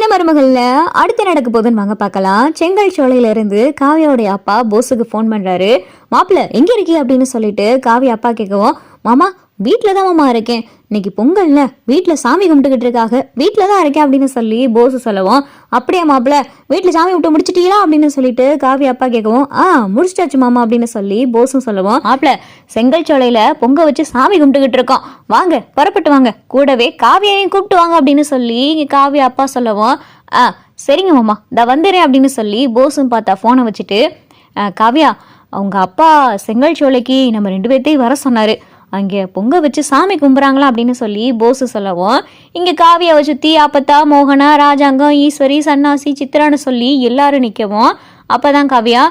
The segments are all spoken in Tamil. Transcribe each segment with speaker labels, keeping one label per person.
Speaker 1: சின்ன மருமகள்ல அடுத்து நடக்க போகுதுன்னு வாங்க பார்க்கலாம். செங்கல் சோலையில இருந்து காவியாவுடைய அப்பா போஸுக்கு ஃபோன் பண்றாரு. மாப்பிள்ள எங்க இருக்கீ அப்படின்னு சொல்லிட்டு காவியா அப்பா கேட்கவும், மாமா வீட்டில் தான் மாமா இருக்கேன், இன்னைக்கு பொங்கல்ல வீட்டில் சாமி கும்பிட்டுக்கிட்டு இருக்காங்க, வீட்டில் தான் இருக்கேன் அப்படின்னு சொல்லி போஸு சொல்லவும், அப்படியே மாப்பிள்ள வீட்டில் சாமி விட்டு முடிச்சிட்டீங்களா அப்படின்னு சொல்லிட்டு காவியா அப்பா கேட்கவும், முடிச்சிட்டாச்சு மாமா அப்படின்னு சொல்லி போஸும் சொல்லவும், மாப்பிள்ள செங்கல் சோலையில பொங்க வச்சு சாமி கும்பிட்டுக்கிட்டு இருக்கோம், வாங்க புறப்பட்டு வாங்க, கூடவே காவியாவையும் கூப்பிட்டு வாங்க அப்படின்னு சொல்லி இங்கே காவியா அப்பா சொல்லவும், சரிங்க மாமா இந்த வந்துடுறேன் அப்படின்னு சொல்லி போஸும் பார்த்தா ஃபோனை வச்சுட்டு, காவியா அவங்க அப்பா செங்கல் சோலைக்கு நம்ம 2 பேர்த்தையும் வர சொன்னாரு, அங்கே பொங்க வச்சு சாமி கும்பிட்றாங்களா அப்படின்னு சொல்லி போஸு சொல்லவும், இங்கே காவியாவை சுற்றி அப்பத்தா மோகனா ராஜாங்கம் ஈஸ்வரி சன்னாசி சித்ரான்னு சொல்லி எல்லாரும் நிற்கவும், அப்போ தான் காவியா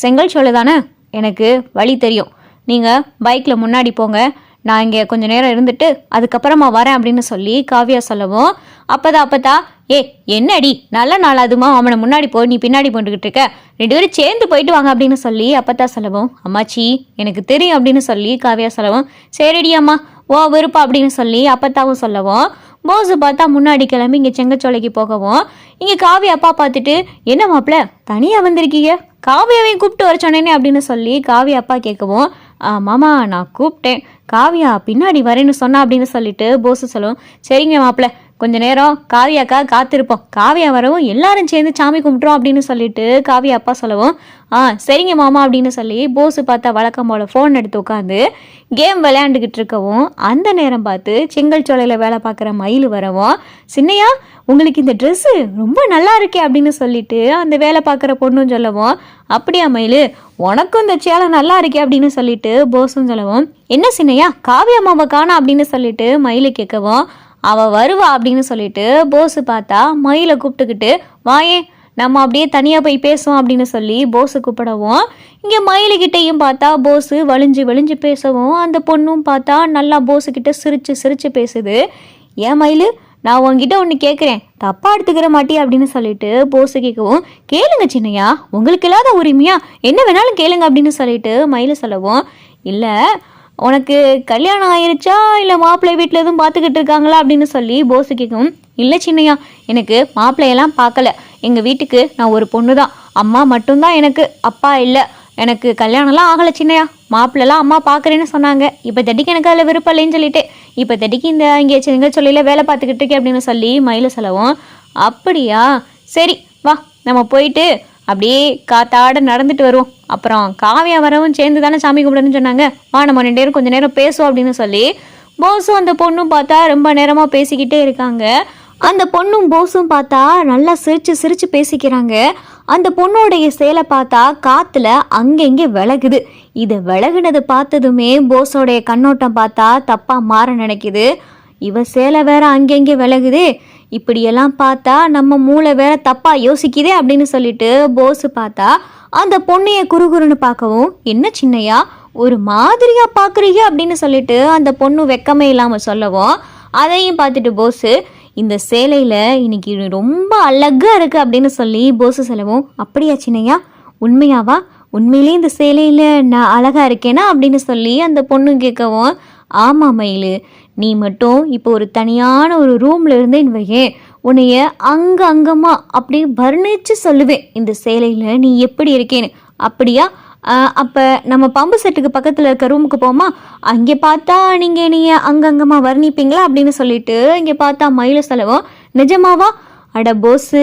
Speaker 1: செங்கல் சோலை தானே, எனக்கு வழி தெரியும், நீங்கள் பைக்கில் முன்னாடி போங்க, நான் இங்கே கொஞ்சம் நேரம் இருந்துட்டு அதுக்கப்புறமா வரேன் அப்படின்னு சொல்லி காவியா சொல்லவும், அப்பதா என்னடி நல்ல நாளாதுமா அவனை முன்னாடி போய் நீ பின்னாடி போட்டுக்கிட்டு இருக்க, 2 பேரும் சேர்ந்து போயிட்டு வாங்க அப்படின்னு சொல்லி அப்பத்தா சொல்லவும், அம்மாச்சி எனக்கு தெரியும் அப்படின்னு சொல்லி காவியா சொல்லவும், சரிடி அம்மா ஓ விருப்பம் அப்படின்னு சொல்லி அப்பத்தாவும் சொல்லவும், போஸு பார்த்தா முன்னாடி கிளம்பி இங்கே செங்கச்சோலைக்கு போகவும், இங்கே காவியா அப்பா பார்த்துட்டு, என்ன மாப்பிள்ள தனியாக வந்திருக்கீங்க, காவியாவையும் கூப்பிட்டு வர சொன்னேனே அப்படின்னு சொல்லி காவியா அப்பா கேட்கவும், மாமா நான் கூப்பிட்டேன், காவியா பின்னாடி வரேன்னு சொன்னா அப்படின்னு சொல்லிட்டு போஸு சொல்லுவோம், சரிங்க மாப்பிள்ள கொஞ்ச நேரம் காவியாக்கா காத்திருப்போம், காவியா வரவும் எல்லாரும் சேர்ந்து சாமி கும்பிட்றோம் அப்படின்னு சொல்லிட்டு காவியா அப்பா சொல்லவும், சரிங்க மாமா அப்படின்னு சொல்லி போஸு பார்த்தா வழக்கம் போல் ஃபோன் எடுத்து உட்காந்து கேம் விளையாண்டுக்கிட்டு இருக்கவும், அந்த நேரம் பார்த்து செங்கல் சோலையில் வேலை பார்க்குற மயில் வரவும், சின்னையா உங்களுக்கு இந்த ட்ரெஸ்ஸு ரொம்ப நல்லா இருக்கே அப்படின்னு சொல்லிட்டு அந்த வேலை பார்க்குற பொண்ணும் சொல்லவும், அப்படியா மயில் உனக்கும் இந்த சேலை நல்லா இருக்கே அப்படின்னு சொல்லிட்டு போஸும் சொல்லவும், என்ன சின்னையா காவியா மாவை காணா அப்படின்னு சொல்லிட்டு மயிலை கேட்கவும், அவள் வருவா அப்படின்னு சொல்லிட்டு போஸு பார்த்தா மயிலை கூப்பிட்டுக்கிட்டு, வாயே நம்ம அப்படியே தனியாக போய் பேசுவோம் அப்படின்னு சொல்லி போஸு கூப்பிடவும், இங்கே மயிலுக்கிட்டையும் பார்த்தா போஸு வலிஞ்சு வலிஞ்சு பேசவும், அந்த பொண்ணும் பார்த்தா நல்லா போஸுக்கிட்ட சிரிச்சு சிரிச்சு பேசுது, ஏன் மயில் நான் உங்ககிட்ட ஒன்று கேட்குறேன் தப்பாக எடுத்துக்கிற மாட்டி அப்படின்னு சொல்லிட்டு போஸு கேட்கவும், கேளுங்க சின்னையா உங்களுக்கு இல்லாத உரிமையா என்ன வேணாலும் கேளுங்க அப்படின்னு சொல்லிட்டு மயில் சொல்லவும், இல்லை உனக்கு கல்யாணம் ஆயிருச்சா இல்லை மாப்பிள்ளை வீட்டில் எதுவும் பார்த்துக்கிட்டு இருக்காங்களா அப்படின்னு சொல்லி போஸு கேட்கும், இல்லை சின்னையா எனக்கு மாப்பிள்ளையெல்லாம் பார்க்கல, எங்கள் வீட்டுக்கு நான் ஒரு பொண்ணு தான், அம்மா மட்டும்தான் எனக்கு, அப்பா இல்லை, எனக்கு கல்யாணம்லாம் ஆகலை சின்னையா, மாப்பிள்ளெல்லாம் அம்மா பார்க்குறேன்னு சொன்னாங்க, இப்போ தட்டிக்கு எனக்கு அதில் விருப்பம் இல்லைன்னு சொல்லிட்டு இப்போ தட்டிக்கு இங்கே செங்க சொல்லையில் வேலை பார்த்துக்கிட்டு இருக்கேன் அப்படின்னு சொல்லி மயில சொல்லவும், அப்படியா சரி வா நம்ம போயிட்டு அப்படியே காத்தாட நடந்துட்டு வருவோம், அப்புறம் காவியா வரவும் சேர்ந்து தானே சாமி கும்பிடுன்னு சொன்னாங்க, வா நம்ம 2 பேரும் கொஞ்சம் நேரம் பேசுவோம் அப்படின்னு சொல்லி போஸும் அந்த பொண்ணும் பார்த்தா ரொம்ப நேரமாக பேசிக்கிட்டே இருக்காங்க. அந்த பொண்ணும் போஸும் பார்த்தா நல்லா சிரிச்சு சிரிச்சு பேசிக்கிறாங்க. அந்த பொண்ணோடைய சேலை பார்த்தா காற்றுல அங்கங்கே விலகுது. இதை விலகுனது பார்த்ததுமே போஸோடைய கண்ணோட்டம் பார்த்தா தப்பாக மாற நினைக்குது. இவ சேலை வேற அங்கங்கே விலகுது, இப்படியெல்லாம் பார்த்தா நம்ம மூளை வேற தப்பாக யோசிக்குதே அப்படின்னு சொல்லிட்டு போஸு பார்த்தா அந்த பொண்ணைய குறுகுறுன்னு பார்க்கவும், என்ன சின்னையா ஒரு மாதிரியா பார்க்குறீங்க அப்படின்னு சொல்லிட்டு அந்த பொண்ணு வெக்கமே இல்லாமல் சொல்லவும், அதையும் பார்த்துட்டு போஸு, இந்த சேலையில் இன்னைக்கு ரொம்ப அழகாக இருக்குது அப்படின்னு சொல்லி போஸு சொல்லவும், அப்படியா சின்னையா உண்மையாவா உண்மையிலே இந்த சேலையில் நான் அழகாக இருக்கேனா அப்படின்னு சொல்லி அந்த பொண்ணு கேட்கவும், ஆமாம் மயில் நீ மட்டும் இப்போ ஒரு தனியான ஒரு ரூமில் இருந்தேன்னு வையே, உன்னைய அங்கமாக அப்படியே வர்ணிச்சு சொல்லுவேன் இந்த சேலையில் நீ எப்படி இருக்கேன்னு, அப்படியா அப்போ நம்ம பம்பு செட்டுக்கு பக்கத்தில் இருக்க ரூமுக்கு போமா, அங்கே பார்த்தா நீங்கள் என்னைய அங்கங்கமாக வர்ணிப்பீங்களா அப்படின்னு சொல்லிட்டு இங்கே பார்த்தா மயில சொல்லவும், நிஜமாவா அட போஸு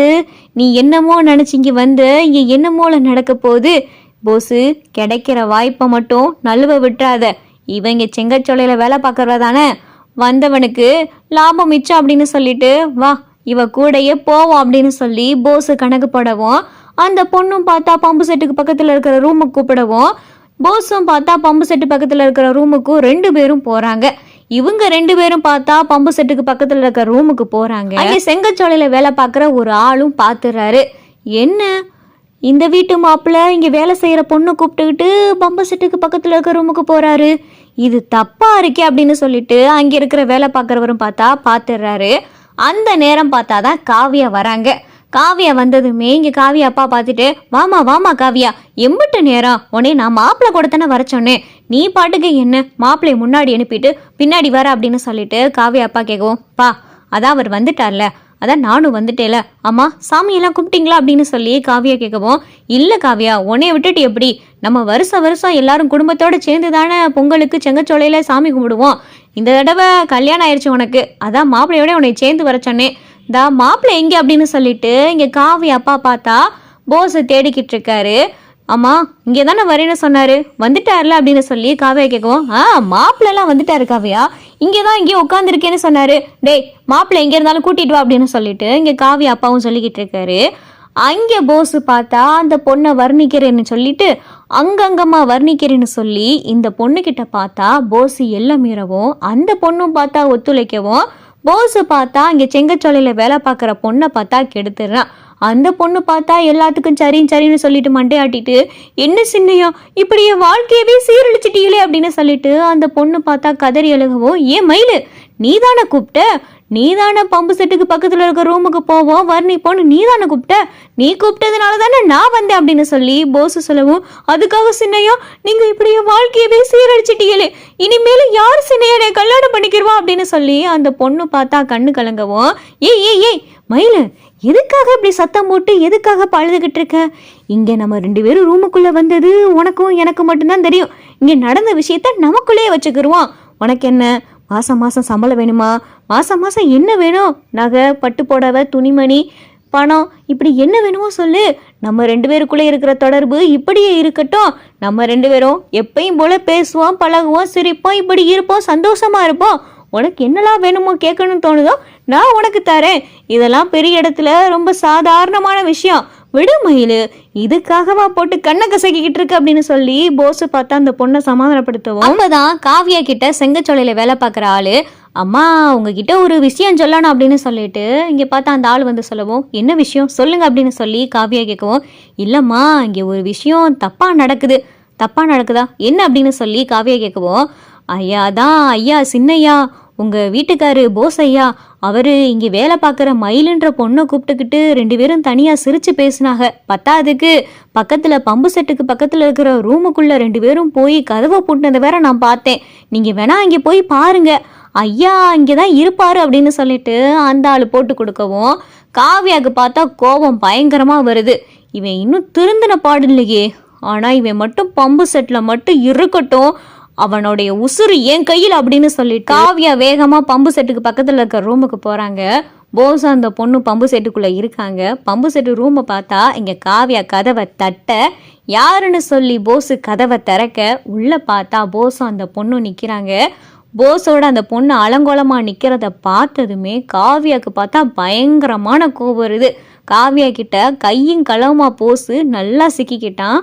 Speaker 1: நீ என்னமோ நினச்சிங்க வந்து இங்கே என்னமோல நடக்க போகுது போஸு, கிடைக்கிற வாய்ப்பை மட்டும் நழுவ விட்டுறாத, இவங்க செங்கச்சோலையில் வேலை பார்க்குறவ தானே, வந்தவனுக்கு லாபம் மிச்சம் அப்படின்னு சொல்லிட்டு வா இவ கூடையே போவோம் அப்படின்னு சொல்லி போஸு கணக்கு போடவும், அந்த பொண்ணும் பார்த்தா பம்பு செட்டுக்கு பக்கத்தில் இருக்கிற ரூமுக்கு கூப்பிடவும், போஸும் பார்த்தா பம்பு செட்டு பக்கத்தில் இருக்கிற ரூமுக்கும் 2 பேரும் போகிறாங்க. இவங்க 2 பேரும் பார்த்தா பம்பு செட்டுக்கு பக்கத்தில் இருக்கிற ரூமுக்கு போகிறாங்க. அங்கே செங்கச்சோலையில் வேலை பார்க்குற ஒரு ஆளும் பார்த்துறாரு, என்ன இந்த வீட்டு மாப்பிள்ளை இங்கே வேலை செய்கிற பொண்ணு கூப்பிட்டுக்கிட்டு பம்பு செட்டுக்கு பக்கத்தில் இருக்கிற ரூமுக்கு போகிறாரு, இது தப்பாக இருக்கே அப்படின்னு சொல்லிட்டு அங்கே இருக்கிற வேலை பார்க்குறவரும் பார்த்தா பார்த்துடுறாரு. அந்த நேரம் பார்த்தா தான் காவியா வராங்க. காவியா வந்ததுமே இங்கே காவியா அப்பா பார்த்துட்டு, வாமா காவியா எம்பிட்டு நேரம் உடனே நான் மாப்பிள்ளை கூட தானே வர சொன்னேன், நீ பாட்டுக்கு என்ன மாப்பிள்ளையை முன்னாடி அனுப்பிட்டு பின்னாடி வர அப்படின்னு சொல்லிட்டு காவியா அப்பா கேட்கவும், பா அதான் அவர் வந்துட்டார்ல அதான் நானும் வந்துட்டேல. அம்மா சாமியெல்லாம் கும்பிட்டீங்களா அப்படின்னு சொல்லி காவியா கேட்கவும், இல்லை காவியா, உன்னைய விட்டுட்டு எப்படி, நம்ம வருஷம் எல்லாரும் குடும்பத்தோட சேர்ந்து தானே பொங்கலுக்கு செங்கச்சோலையில சாமி கும்பிடுவோம். இந்த தடவை கல்யாணம் ஆயிடுச்சு உனக்கு, அதான் மாப்பிள்ளையோட உன்னை சேர்ந்து வர சொன்னேன். மாப்பிள்ளை எங்கே அப்படின்னு சொல்லிட்டு இங்கே காவியா அப்பா பார்த்தா போஸை தேடிக்கிட்டு இருக்காரு. அம்மா இங்கே தானே வரேன்னு சொன்னாரு, வந்துட்டார்ல அப்படின்னு சொல்லி காவியா கேட்கவும், மாப்பிள்ளெல்லாம் வந்துட்டாரு காவியா, இங்கே தான் இங்கே உட்காந்துருக்கேன்னு சொன்னாரு. டேய் மாப்பிள்ளை எங்கே இருந்தாலும் கூட்டிட்டு வா அப்படின்னு சொல்லிட்டு இங்கே காவியா அப்பாவும் சொல்லிக்கிட்டு இருக்காரு. அங்கே போஸ் பார்த்தா அந்த பொண்ணை வர்ணிக்கிறேன்னு சொல்லிட்டு அங்கங்கம்மா வர்ணிக்கிறேன்னு சொல்லி இந்த பொண்ணுக்கிட்ட பார்த்தா போஸ் எல்லாம் மீறவும், அந்த பொண்ணும் பார்த்தா ஒத்துழைக்கவும், போஸ் பார்த்தா இங்கே செங்கச்சோலையில் வேலை பார்க்குற பொண்ணை பார்த்தா கெடுத்துடுறான். அந்த பொண்ணு பார்த்தா எல்லாத்துக்கும் சரின்னு சொல்லிட்டு மண்டையாட்டிட்டு, என்ன சின்னையா இப்படி என் வாழ்க்கையவே சீரழிச்சிட்டீங்களே அப்படின்னு சொல்லிட்டு அந்த பொண்ணு பார்த்தா கதறி அழுகவும், ஏன் மயிலு நீதானே கூப்பிட்ட, நீதானே பம்பு செட்டுக்கு பக்கத்தில் இருக்க ரூமுக்கு போவோம் வர்ணி போன்னு நீதானே கூப்பிட்ட, நீ கூப்பிட்டதுனால தானே நான் வந்தேன் அப்படின்னு சொல்லி போஸ் சொல்லவும், அதுக்காக சின்னையா நீங்க இப்படி என் வாழ்க்கையவே சீரழிச்சிட்டீங்களே, இனிமேல யார் சின்னையா கல்யாணம் பண்ணிக்கிறவா அப்படின்னு சொல்லி அந்த பொண்ணு பார்த்தா கண்ணு கலங்கவும், ஏய் மயிலு எதுக்காக இப்படி சத்தம் போட்டு எதுக்காக பழுதுகிட்டு இருக்க, இங்கே நம்ம 2 பேரும் ரூமுக்குள்ளே வந்தது உனக்கும் எனக்கு மட்டும்தான் தெரியும், இங்கே நடந்த விஷயத்த நமக்குள்ளேயே வச்சுக்கிருவோம். உனக்கு என்ன மாதம் சம்பளம் வேணுமா, மாதம் என்ன வேணும், நகை பட்டு புடவை துணிமணி பணம் இப்படி என்ன வேணுமோ சொல்லு, நம்ம 2 பேருக்குள்ளே இருக்கிற தொடர்பு இப்படியே இருக்கட்டும், நம்ம 2 பேரும் எப்பயும் போல பேசுவோம் பழகுவோம் சிரிப்போம் இப்படி இருப்போம் சந்தோஷமா இருப்போம், உனக்கு என்னெல்லாம் வேணுமோ கேட்கணும்னு தோணுதோ நான் உனக்கு தரேன், இதெல்லாம் பெரிய இடத்துல ரொம்ப சாதாரணமான விஷயம், விடு மயிலு, இதுக்காகவா போட்டு கண்ணை கசக்கிக்கிட்டு இருக்கு அப்படின்னு சொல்லி போஸ் பார்த்தா அந்த பொண்ணை சமாதானப்படுத்தவும், அப்பதான் காவியா கிட்ட செங்கச்சோலையில வேலை பார்க்குற ஆளு, அம்மா உங்ககிட்ட ஒரு விஷயம் சொல்லணும் அப்படின்னு சொல்லிட்டு இங்கே பார்த்தா அந்த ஆள் வந்து சொல்லவும், என்ன விஷயம் சொல்லுங்க அப்படின்னு சொல்லி காவியா கேட்கவும், இல்லைம்மா இங்கே ஒரு விஷயம் தப்பாக நடக்குதா என்ன அப்படின்னு சொல்லி காவியா கேட்கவும், ஐயா சின்னையா உங்கள் வீட்டுக்காரு போஸ் ஐயா அவர் இங்கே வேலை பார்க்குற மயிலுன்ற பொண்ணை கூப்பிட்டுக்கிட்டு 2 பேரும் தனியாக சிரித்து பேசினாங்க, பத்தாதுக்கு பக்கத்தில் பம்பு செட்டுக்கு பக்கத்தில் இருக்கிற ரூமுக்குள்ளே 2 பேரும் போய் கதவை பூட்டினதை வேற நான் பார்த்தேன், நீங்கள் வேணா இங்கே போய் பாருங்க, ஐயா இங்கே தான் இருப்பார் அப்படின்னு சொல்லிட்டு அந்த ஆள் போட்டு கொடுக்கவும், காவியாவுக்கு பார்த்தா கோபம் பயங்கரமாக வருது, இவன் இன்னும் திருந்தின பாடு இல்லையே, ஆனால் இவன் மட்டும் பம்பு செட்டில் மட்டும் இருக்கட்டும், அவனுடைய உசுறு என் கையில் அப்படின்னு சொல்லிட்டு காவியா வேகமாக பம்பு செட்டுக்கு பக்கத்தில் இருக்க ரூமுக்கு போகிறாங்க. போஸ் அந்த பொண்ணு பம்பு செட்டுக்குள்ளே இருக்காங்க. பம்பு செட்டு ரூமை பார்த்தா இங்கே காவியா கதவை தட்ட, யாருன்னு சொல்லி போஸு கதவை திறக்க உள்ளே பார்த்தா போஸும் அந்த பொண்ணும் நிற்கிறாங்க. போஸோட அந்த பொண்ணு அலங்கோலமாக நிற்கிறத பார்த்ததுமே காவியாவுக்கு பார்த்தா பயங்கரமான கோபம் வருது. காவியா கிட்ட கையும் களவுமா போஸு நல்லா சிக்கிக்கிட்டான்.